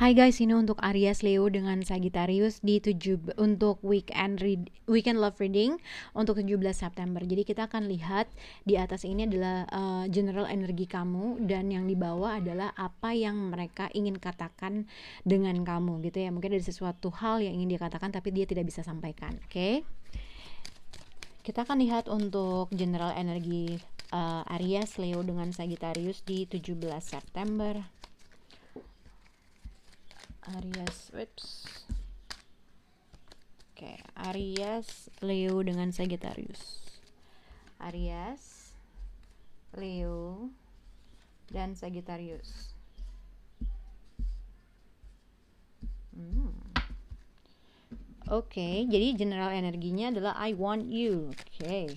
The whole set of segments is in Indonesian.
Hai guys, ini untuk Aries Leo dengan Sagittarius di untuk weekend love reading untuk 17 September. Jadi kita akan lihat di atas ini adalah general energi kamu, dan yang di bawah adalah apa yang mereka ingin katakan dengan kamu gitu ya. Mungkin ada sesuatu hal yang ingin dia katakan tapi dia tidak bisa sampaikan. Oke. Kita akan lihat untuk general energi Aries Leo dengan Sagittarius di 17 September. Aries Leo dengan Sagittarius. Aries Leo dan Sagittarius. Oke, jadi general energinya adalah I want you. Oke,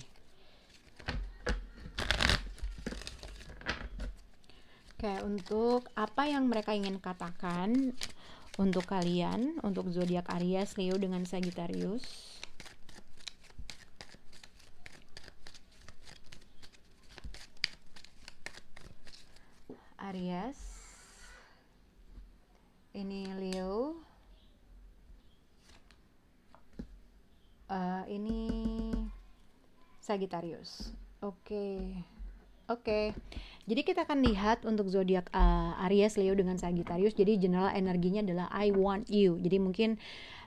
untuk apa yang mereka ingin katakan untuk kalian, untuk zodiak Aries, Leo dengan Sagittarius. Aries, ini Leo, ini Sagittarius. Oke. Jadi kita akan lihat untuk zodiak Aries, Leo dengan Sagittarius. Jadi general energinya adalah I want you. Jadi mungkin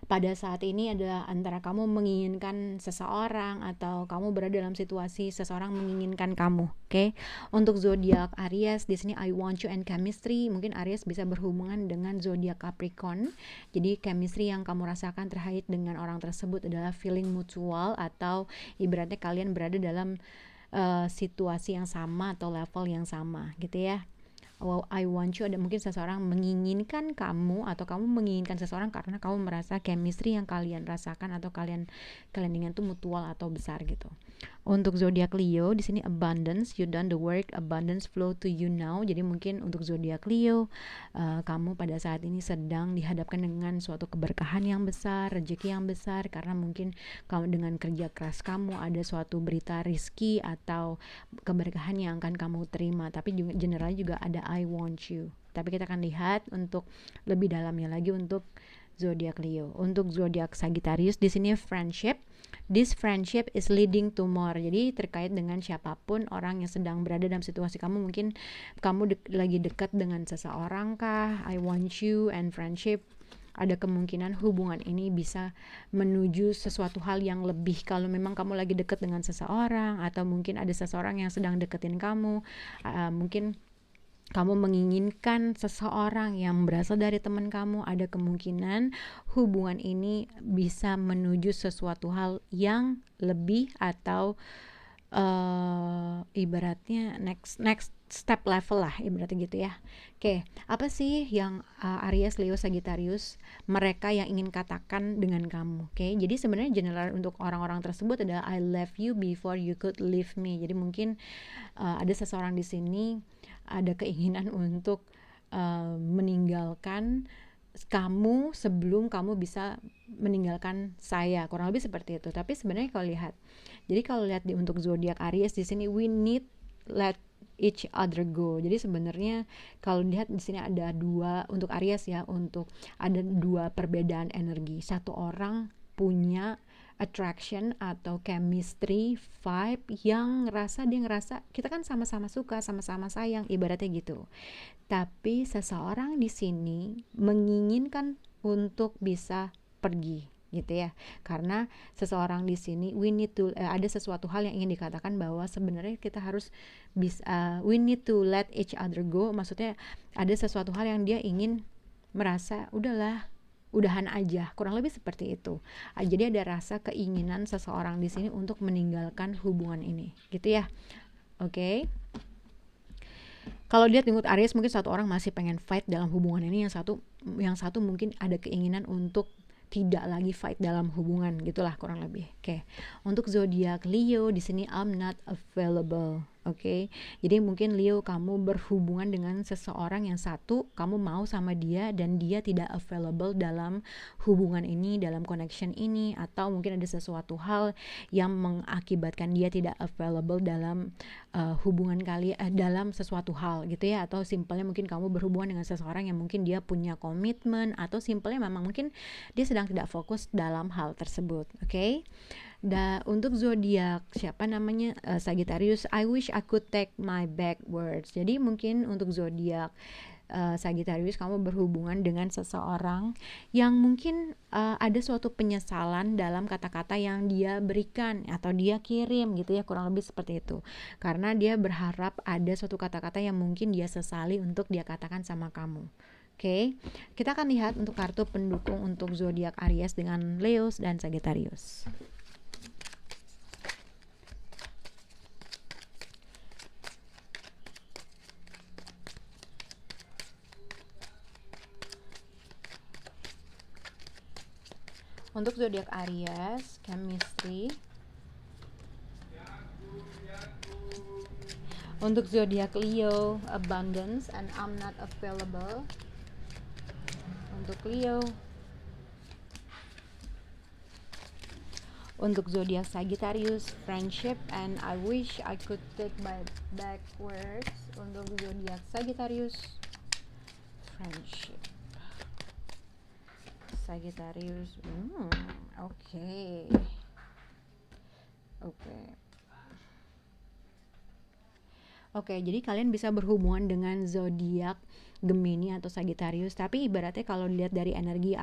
pada saat ini adalah antara kamu menginginkan seseorang atau kamu berada dalam situasi seseorang menginginkan kamu. Oke. Untuk zodiak Aries di sini I want you and chemistry. Mungkin Aries bisa berhubungan dengan zodiak Capricorn. Jadi chemistry yang kamu rasakan terkait dengan orang tersebut adalah feeling mutual, atau ibaratnya kalian berada dalam situasi yang sama atau level yang sama gitu ya. I want you ada mungkin seseorang menginginkan kamu atau kamu menginginkan seseorang karena kamu merasa chemistry yang kalian rasakan atau kalian ingin tuh mutual atau besar gitu. Untuk zodiak Leo di sini abundance, you done the work, abundance flow to you now. Jadi mungkin untuk zodiak Leo kamu pada saat ini sedang dihadapkan dengan suatu keberkahan yang besar, rezeki yang besar, karena mungkin kamu dengan kerja keras kamu ada suatu berita rizki atau keberkahan yang akan kamu terima. Tapi general juga ada I want you. Tapi kita akan lihat untuk lebih dalamnya lagi untuk zodiak Leo. Untuk zodiak Sagittarius di sini friendship. This friendship is leading to more. Jadi terkait dengan siapapun orang yang sedang berada dalam situasi kamu, mungkin kamu lagi dekat dengan seseorang kah? I want you and friendship. Ada kemungkinan hubungan ini bisa menuju sesuatu hal yang lebih kalau memang kamu lagi dekat dengan seseorang, atau mungkin ada seseorang yang sedang deketin kamu. Mungkin kamu menginginkan seseorang yang berasal dari teman kamu, ada kemungkinan hubungan ini bisa menuju sesuatu hal yang lebih atau ibaratnya next step level lah, ibaratnya gitu ya. Oke, apa sih yang Aries, Leo, Sagittarius mereka yang ingin katakan dengan kamu? Oke, jadi sebenarnya general untuk orang-orang tersebut adalah I love you before you could leave me. Jadi mungkin ada seseorang di sini ada keinginan untuk meninggalkan kamu sebelum kamu bisa meninggalkan saya, kurang lebih seperti itu. Tapi sebenarnya kalau lihat untuk zodiak Aries di sini we need let each other go. Jadi sebenarnya kalau lihat di sini ada dua untuk Aries ya, untuk ada dua perbedaan energi. Satu orang punya attraction atau chemistry vibe yang dia ngerasa kita kan sama-sama suka, sama-sama sayang, ibaratnya gitu. Tapi seseorang di sini menginginkan untuk bisa pergi gitu ya, karena seseorang di sini ada sesuatu hal yang ingin dikatakan bahwa sebenarnya kita harus we need to let each other go. Maksudnya ada sesuatu hal yang dia ingin merasa udahan aja, kurang lebih seperti itu. Jadi ada rasa keinginan seseorang di sini untuk meninggalkan hubungan ini gitu ya. Oke. Kalau lihat untuk Aries, mungkin satu orang masih pengen fight dalam hubungan ini, yang satu mungkin ada keinginan untuk tidak lagi fight dalam hubungan, gitulah kurang lebih. Oke. Untuk zodiak Leo di sini I'm not available. Oke, jadi mungkin Leo, kamu berhubungan dengan seseorang yang satu, kamu mau sama dia dan dia tidak available dalam hubungan ini, dalam connection ini, atau mungkin ada sesuatu hal yang mengakibatkan dia tidak available dalam hubungan kalian, dalam sesuatu hal gitu ya, atau simpelnya mungkin kamu berhubungan dengan seseorang yang mungkin dia punya komitmen, atau simpelnya memang mungkin dia sedang tidak fokus dalam hal tersebut. Oke. Untuk zodiak siapa namanya, Sagittarius, I wish I could take my back words. Jadi mungkin untuk zodiak Sagittarius, kamu berhubungan dengan seseorang yang mungkin ada suatu penyesalan dalam kata-kata yang dia berikan atau dia kirim gitu ya, kurang lebih seperti itu. Karena dia berharap ada suatu kata-kata yang mungkin dia sesali untuk dia katakan sama kamu. Oke, kita akan lihat untuk kartu pendukung untuk zodiak Aries dengan Leo dan Sagittarius. Untuk zodiak Aries, chemistry. Untuk zodiak Leo, abundance and I'm not available. Untuk Leo. Untuk zodiak Sagittarius, friendship and I wish I could take my back words. Untuk zodiak Sagittarius, friendship. Sagittarius, oke. Oke, jadi kalian bisa berhubungan dengan zodiak Gemini atau Sagittarius, tapi ibaratnya kalau dilihat dari energi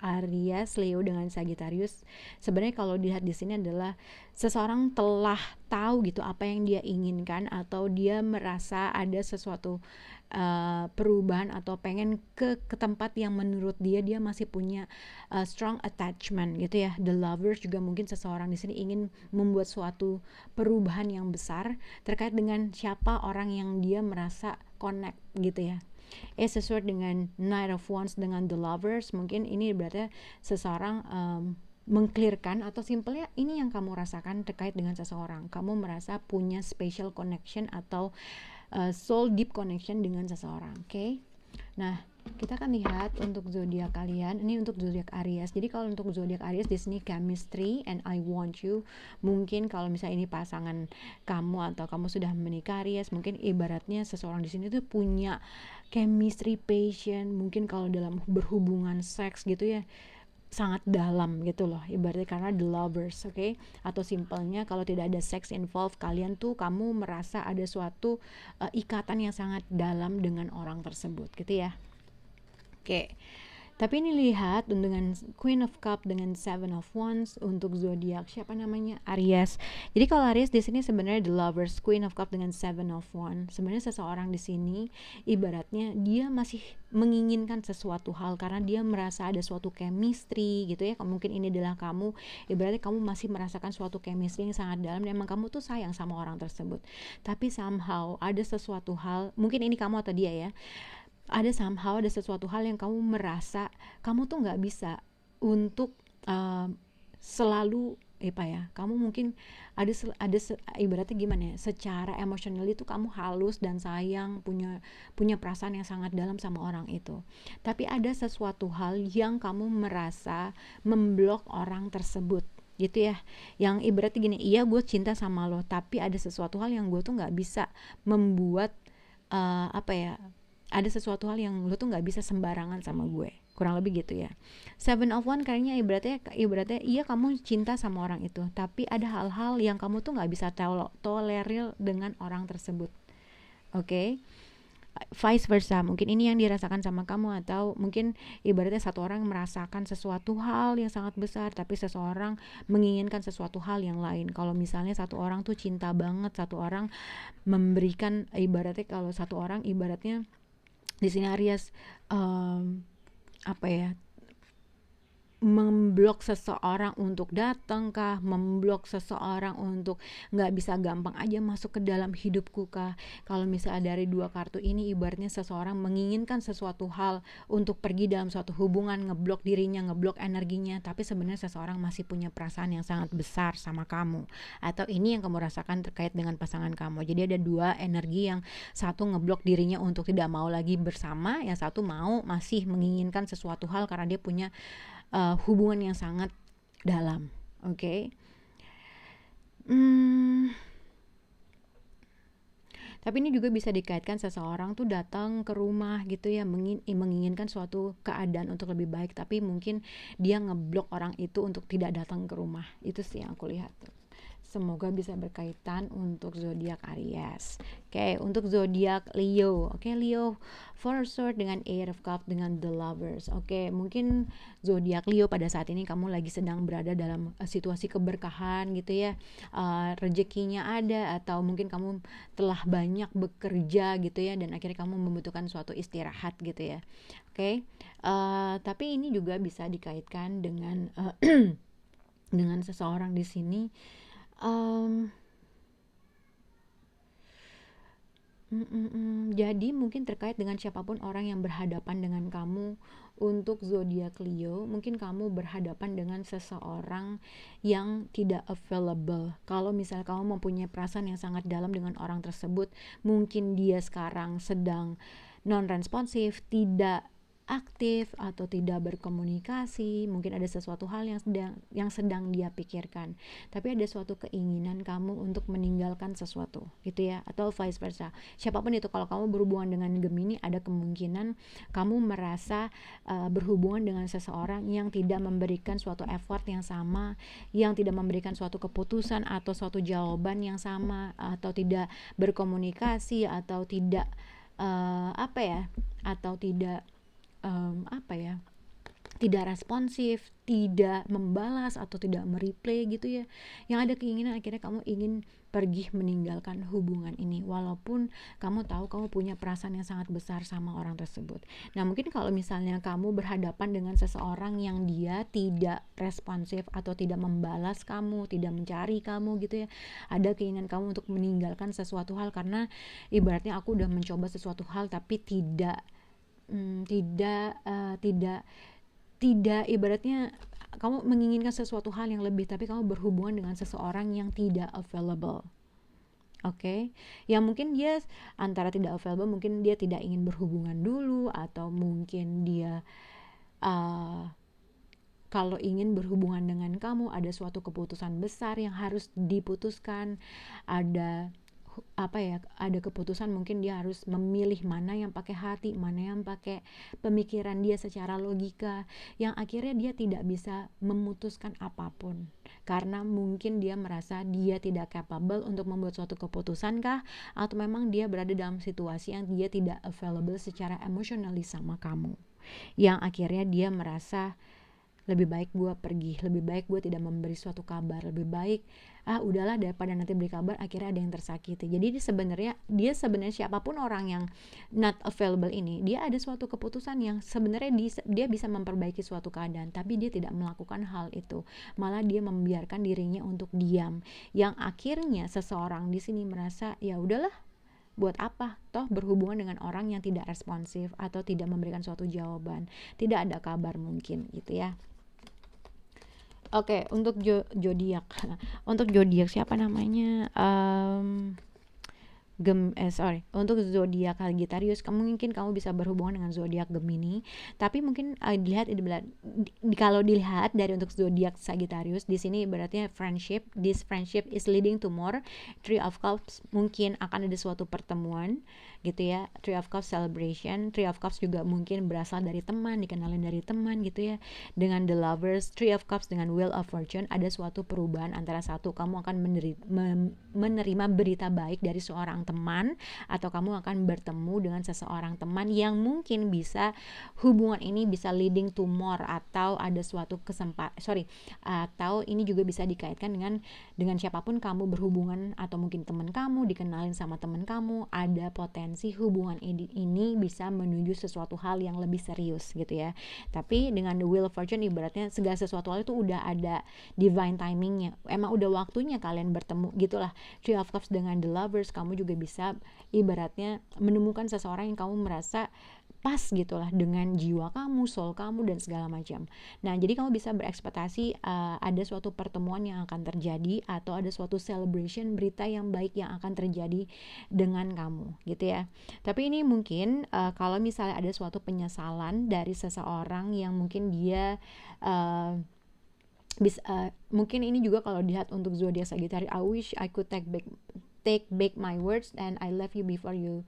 Aries, Leo dengan Sagittarius, sebenarnya kalau dilihat di sini adalah seseorang telah tahu gitu apa yang dia inginkan, atau dia merasa ada sesuatu perubahan atau pengen ke tempat yang menurut dia masih punya strong attachment gitu ya. The lovers juga mungkin seseorang di sini ingin membuat suatu perubahan yang besar terkait dengan siapa orang yang dia merasa connect gitu ya. Sesuai dengan Knight of Wands dengan The Lovers, mungkin ini berarti seseorang mengclearkan atau simpelnya ini yang kamu rasakan terkait dengan seseorang. Kamu merasa punya special connection atau soul deep connection dengan seseorang. Oke. Nah, kita akan lihat untuk zodiak kalian. Ini untuk zodiak Aries. Jadi kalau untuk zodiak Aries di sini chemistry and I want you. Mungkin kalau misalnya ini pasangan kamu atau kamu sudah menikah Aries, mungkin ibaratnya seseorang di sini tuh punya chemistry, passion. Mungkin kalau dalam berhubungan seks gitu ya, sangat dalam gitu loh, ibaratnya karena the lovers, oke? Atau simpelnya kalau tidak ada seks involved, kalian tuh kamu merasa ada suatu ikatan yang sangat dalam dengan orang tersebut gitu ya. Oke. Tapi ini lihat dengan Queen of Cup dengan Seven of Wands untuk zodiak siapa namanya, Aries. Jadi kalau Aries di sini sebenarnya the lovers, Queen of Cup dengan Seven of Wands. Sebenarnya seseorang di sini ibaratnya dia masih menginginkan sesuatu hal karena dia merasa ada suatu chemistry gitu ya. Mungkin ini adalah kamu, ibaratnya kamu masih merasakan suatu chemistry yang sangat dalam dan emang kamu tuh sayang sama orang tersebut. Tapi somehow ada sesuatu hal, mungkin ini kamu atau dia ya, ada sesuatu hal yang kamu merasa kamu tuh nggak bisa untuk selalu kamu mungkin ada ibaratnya gimana ya, secara emosional itu kamu halus dan sayang, punya perasaan yang sangat dalam sama orang itu, tapi ada sesuatu hal yang kamu merasa memblok orang tersebut gitu ya, yang ibaratnya gini, iya gue cinta sama lo, tapi ada sesuatu hal yang gue tuh nggak bisa membuat ada sesuatu hal yang lo tuh nggak bisa sembarangan sama gue, kurang lebih gitu ya. Seven of One kayaknya ibaratnya iya kamu cinta sama orang itu, tapi ada hal-hal yang kamu tuh nggak bisa tolerir dengan orang tersebut. Oke. Vice versa, mungkin ini yang dirasakan sama kamu, atau mungkin ibaratnya satu orang merasakan sesuatu hal yang sangat besar tapi seseorang menginginkan sesuatu hal yang lain. Kalau misalnya satu orang tuh cinta banget, satu orang memberikan, ibaratnya kalau satu orang ibaratnya di sini Aries memblok seseorang untuk datang kah, memblok seseorang untuk nggak bisa gampang aja masuk ke dalam hidupku kah. Kalau misalnya dari dua kartu ini ibaratnya seseorang menginginkan sesuatu hal untuk pergi dalam suatu hubungan, ngeblok dirinya, ngeblok energinya, tapi sebenarnya seseorang masih punya perasaan yang sangat besar sama kamu, atau ini yang kamu rasakan terkait dengan pasangan kamu. Jadi ada dua energi, yang satu ngeblok dirinya untuk tidak mau lagi bersama, yang satu mau masih menginginkan sesuatu hal karena dia punya hubungan yang sangat dalam. Oke. Tapi ini juga bisa dikaitkan seseorang tuh datang ke rumah gitu ya, menginginkan suatu keadaan untuk lebih baik, tapi mungkin dia ngeblok orang itu untuk tidak datang ke rumah. Itu sih yang aku lihat tuh. Semoga bisa berkaitan untuk zodiak Aries. Oke, untuk zodiak Leo. Oke, Leo, Four of Swords dengan Eight of Cups dengan The Lovers. Oke, mungkin zodiak Leo pada saat ini kamu lagi sedang berada dalam situasi keberkahan gitu ya. Rezekinya ada, atau mungkin kamu telah banyak bekerja gitu ya, dan akhirnya kamu membutuhkan suatu istirahat gitu ya. Oke, tapi ini juga bisa dikaitkan dengan dengan seseorang di sini. Jadi mungkin terkait dengan siapapun orang yang berhadapan dengan kamu untuk zodiak Leo, mungkin kamu berhadapan dengan seseorang yang tidak available. Kalau misalnya kamu mempunyai perasaan yang sangat dalam dengan orang tersebut, mungkin dia sekarang sedang non-responsif, tidak aktif atau tidak berkomunikasi, mungkin ada sesuatu hal yang sedang dia pikirkan, tapi ada suatu keinginan kamu untuk meninggalkan sesuatu gitu ya, atau vice versa, siapapun itu. Kalau kamu berhubungan dengan Gemini, ada kemungkinan kamu merasa berhubungan dengan seseorang yang tidak memberikan suatu effort yang sama, yang tidak memberikan suatu keputusan atau suatu jawaban yang sama, atau tidak berkomunikasi, atau tidak atau tidak responsif, tidak membalas atau tidak mereplay gitu ya. Yang ada keinginan akhirnya kamu ingin pergi meninggalkan hubungan ini, walaupun kamu tahu kamu punya perasaan yang sangat besar sama orang tersebut. Nah, mungkin kalau misalnya kamu berhadapan dengan seseorang yang dia tidak responsif atau tidak membalas kamu, tidak mencari kamu gitu ya, ada keinginan kamu untuk meninggalkan sesuatu hal, karena ibaratnya aku udah mencoba sesuatu hal tapi tidak ibaratnya kamu menginginkan sesuatu hal yang lebih, tapi kamu berhubungan dengan seseorang yang tidak available. Oke, yang mungkin dia antara tidak available, mungkin dia tidak ingin berhubungan dulu, atau mungkin dia kalau ingin berhubungan dengan kamu ada suatu keputusan besar yang harus diputuskan, ada keputusan, mungkin dia harus memilih mana yang pakai hati, mana yang pakai pemikiran dia secara logika, yang akhirnya dia tidak bisa memutuskan apapun karena mungkin dia merasa dia tidak capable untuk membuat suatu keputusan kah, atau memang dia berada dalam situasi yang dia tidak available secara emotionally sama kamu, yang akhirnya dia merasa lebih baik gue pergi, lebih baik gue tidak memberi suatu kabar, lebih baik udahlah daripada nanti beri kabar akhirnya ada yang tersakiti. Jadi dia sebenarnya siapapun orang yang not available ini, dia ada suatu keputusan yang sebenarnya dia bisa memperbaiki suatu keadaan, tapi dia tidak melakukan hal itu, malah dia membiarkan dirinya untuk diam, yang akhirnya seseorang di sini merasa ya udahlah, buat apa toh berhubungan dengan orang yang tidak responsif atau tidak memberikan suatu jawaban, tidak ada kabar mungkin gitu ya. Oke, untuk zodiak. Untuk zodiak siapa namanya? Untuk zodiak Sagittarius, mungkin kamu bisa berhubungan dengan zodiak Gemini, tapi mungkin kalau dilihat dari untuk zodiak Sagittarius di sini berarti friendship. This friendship is leading to more. Three of Cups, mungkin akan ada suatu pertemuan gitu ya. Three of Cups celebration. Three of Cups juga mungkin berasal dari teman, dikenalin dari teman gitu ya. Dengan The Lovers, Three of Cups dengan Wheel of Fortune, ada suatu perubahan antara satu, kamu akan menerima berita baik dari seorang teman, atau kamu akan bertemu dengan seseorang teman yang mungkin bisa hubungan ini bisa leading to more, atau ada suatu atau ini juga bisa dikaitkan dengan siapapun kamu berhubungan, atau mungkin teman kamu dikenalin sama teman kamu, ada potensi potensi hubungan ini bisa menuju sesuatu hal yang lebih serius gitu ya. Tapi dengan the Wheel of Fortune ibaratnya segala sesuatu hal itu udah ada divine timingnya, emang udah waktunya kalian bertemu gitulah. Three of Cups dengan the Lovers, kamu juga bisa ibaratnya menemukan seseorang yang kamu merasa pas gitulah dengan jiwa kamu, soul kamu, dan segala macam. Nah, jadi kamu bisa berekspektasi ada suatu pertemuan yang akan terjadi, atau ada suatu celebration, berita yang baik yang akan terjadi dengan kamu gitu ya. Tapi ini mungkin kalau misalnya ada suatu penyesalan dari seseorang yang mungkin dia mungkin ini juga kalau dilihat untuk zodiak Sagittarius, I wish I could take back my words and I left you before you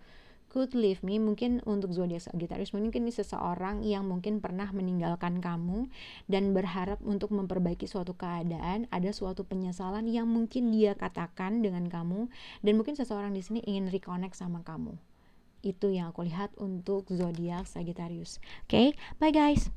could leave me. Mungkin untuk zodiak Sagittarius, mungkin ini seseorang yang mungkin pernah meninggalkan kamu dan berharap untuk memperbaiki suatu keadaan, ada suatu penyesalan yang mungkin dia katakan dengan kamu, dan mungkin seseorang di sini ingin reconnect sama kamu. Itu yang aku lihat untuk zodiak Sagittarius. Oke, bye guys.